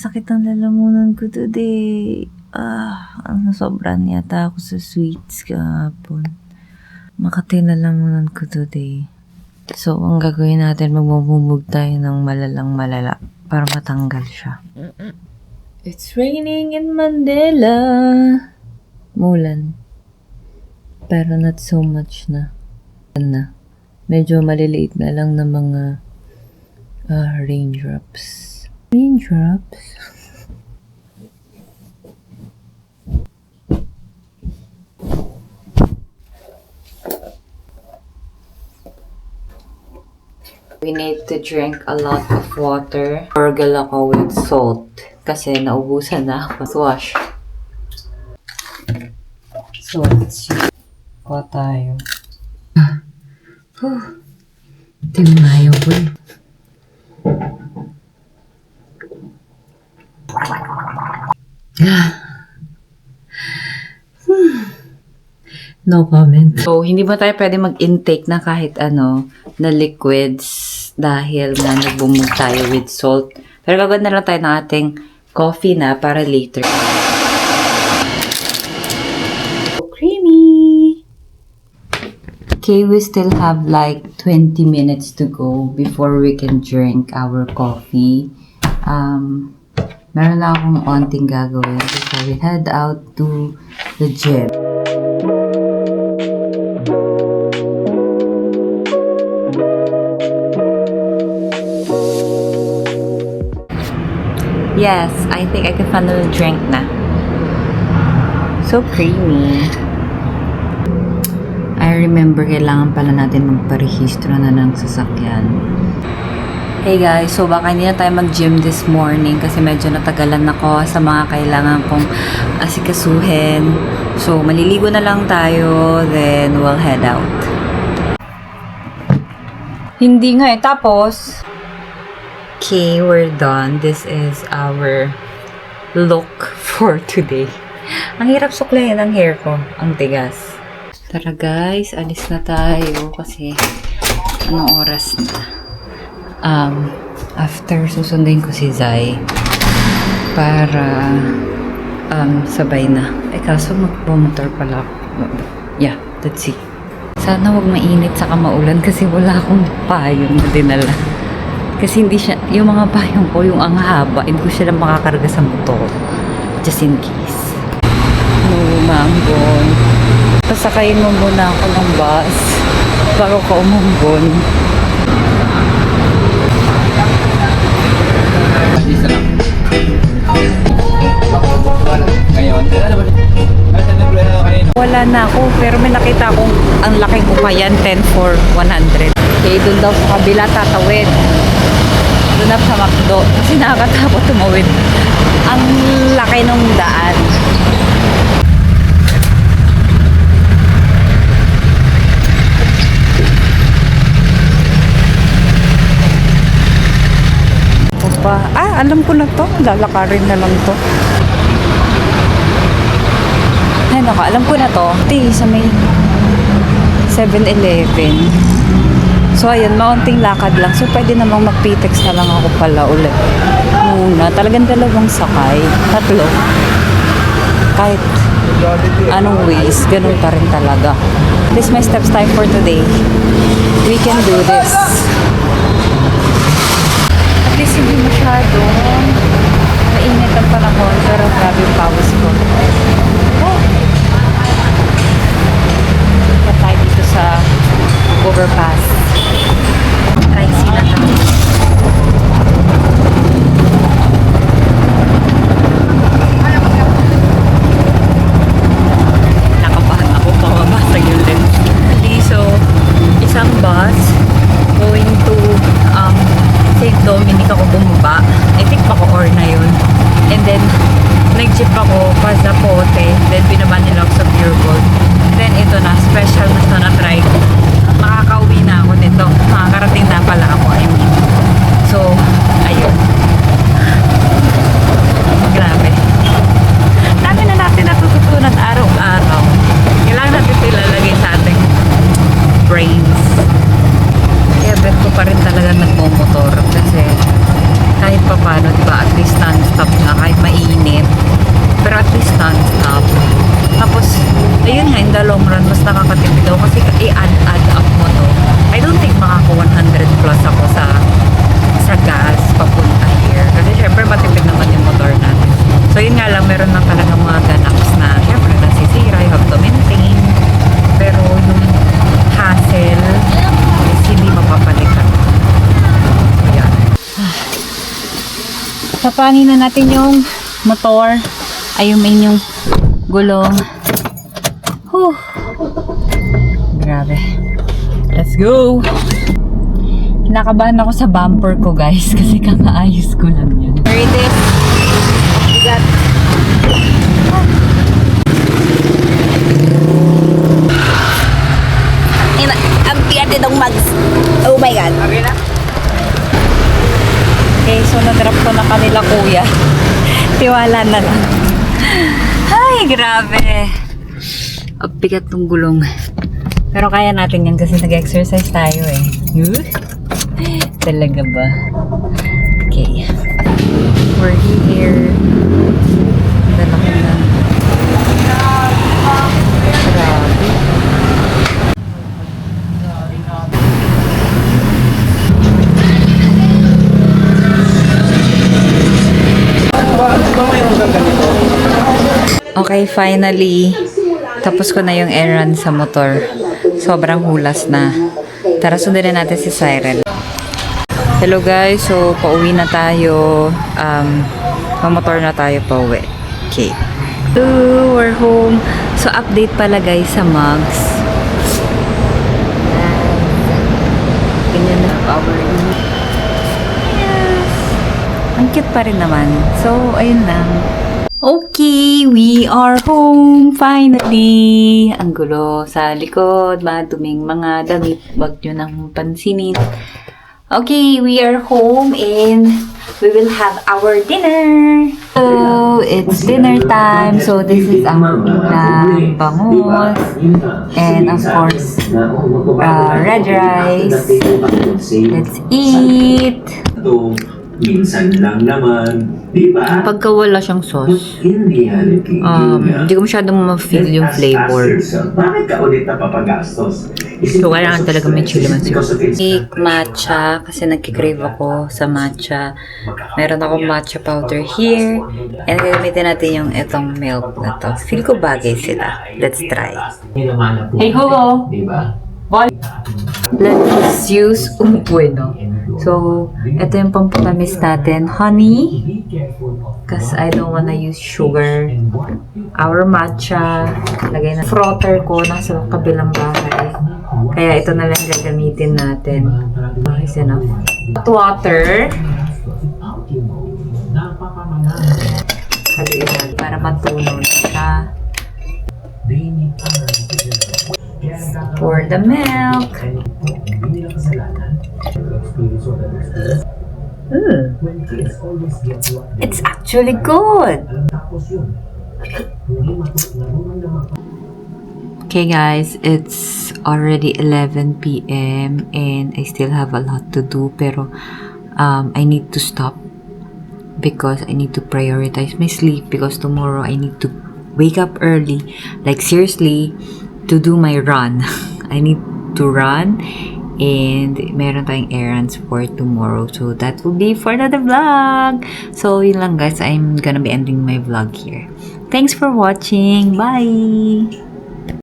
sakit ang lalamunan ko today. Nasobran yata ako sa sweets kahapon. Makati lalamunan ko today. So, ang gagawin natin, magmumubog tayo ng malala para matanggal siya. It's raining in Mandela. Mulan. Pero not so much na. Medyo maliliit na lang na mga raindrops. Raindrops? We need to drink a lot of water. Gargle ako with salt. Kasi naubusan na ako. Wash. So, let's see. Kuha tayo. Ito yung ayaw ko. No comment. So, hindi ba tayo pwede mag-intake na kahit ano, na liquids dahil nga nagbumog tayo with salt. Pero gagawin na lang tayo ng ating coffee na para later. So creamy! Okay, we still have like 20 minutes to go before we can drink our coffee. Meron lang akong onting gagawin before we head out to the gym. Yes, I think I can finally drink na. So creamy. I remember kailangan pala natin magparehistro na ng sasakyan. Hey guys, so baka hindi na tayo mag-gym this morning kasi medyo natagalan ako sa mga kailangan kong asikasuhin. So maliligo na lang tayo, then we'll head out. Hindi nga tapos. Okay, we're done. This is our look for today. Ang hirap suklayin ang hair ko. Ang tigas. Tara guys, alis na tayo kasi anong oras na? After susundin ko si Zai para sabay na. Kaso magpumotor pala ako. Yeah, let's see. Sana wag mainit saka maulan kasi wala akong payong na dinala. Kasi hindi siya, yung mga payong ko, yung ang haba, hindi ko siya lang makakarga sa motor. Just in case. No, Mangon. Pasakayin mo muna ako ng bus bago ka umambon. Wala na ako, pero may nakita akong ang laking upayan, 10 for 100. Okay, doon daw sa kabila tatawid. Doon na sa McDo. Kasi nakakatakot tumawid. Ang laki ng daan. Opa. Alam ko na to. Lalakarin na lang to. Ay, naku. Alam ko na to. Sa may 7-Eleven. So, ayun, maunting lakad lang. So, pwede namang mag-PTEX na lang ako pala ulit. Muna, talagang dalawang sakay. 3. Kahit anong ways, ganun pa rin talaga. This is my steps time for today. We can do this. At least hindi masyadong mainit ang panahon, pero grabe yung pawis ko. Punta tayo dito sa overpass. Kahit sila tayo. Nakabahan ako, pamabasag yung lens. So, isang bus going to St. Dominic ako bumaba. I think Bacoor na yun. And then, nag-jeep ako pa Zapote. ayun nga, in the long run, mas nakakatipid ako kasi i-add up mo to. I don't think makaka 100 plus ako sa gas papunta here. Kasi syempre matipid naman yung motor natin. So yun nga lang, meron na talaga mga ganaps na syempre nasisira, you have to maintain. Pero yung hassle is hindi mapapalitan. Ayan. Tapanin na natin yung motor. Ay, yung gulong. Whew. Grabe. Let's go! Kinakabahan ako sa bumper ko, guys, kasi kakaayos ko lang yun. Here it is. We got... Ang piyate ng mags. Oh my God. Okay, so na-drop ko na kanila, kuya. Tiwala na lang. Ay, grabe. Ang bigat ng gulong. Pero kaya natin yan kasi nag-exercise tayo eh. Talaga ba? Okay. We're here. Dala ko na. Grabe. Okay, finally. Tapos ko na yung errand sa motor. Sobrang hulas na. Tara, sundin na natin si Siren. Hello guys, so pauwi na tayo. Mamotor na tayo pauwi. Okay. Ooh, we're home. So update pala guys sa mugs. Ganyan na power. Yes. Ang cute pa rin naman. So, ayun lang. Okay, we are home finally. Ang gulo sa likod, maduming mga damit. Wag nyo nang pansinin. Okay, we are home and we will have our dinner. So, it's dinner time. So, this is ang ulam, bangus, and of course, red rice. Let's eat. Minsan lang naman, di ba? Pagka wala siyang sauce, hindi ko masyadong ma-feel yung flavor. Bakit ka ulit na papagastos? So, kailangan talaga may chili man siya. Take matcha, kasi nagkikrave ako sa matcha. Meron akong matcha powder here. And gagamitin natin yung itong milk na to. Feel ko bagay sila. Let's try. Hey, Hugo! Let's use bueno. So, ito yung pampatamis natin. Honey. Because I don't wanna use sugar. Our matcha. Lagay na frother ko. Nasa kabilang bahay. Kaya ito na lang gagamitin natin. Is enough. Hot water. Haluin natin para matunaw na siya. Pour the milk. It's actually good. Okay guys, it's already 11 p.m. and I still have a lot to do, pero I need to stop because I need to prioritize my sleep because tomorrow I need to wake up early, like seriously, to do my run. I need to run and meron tayong errands for tomorrow, so that will be for another vlog. So yun lang guys, I'm gonna be ending my vlog here. Thanks for watching. Bye!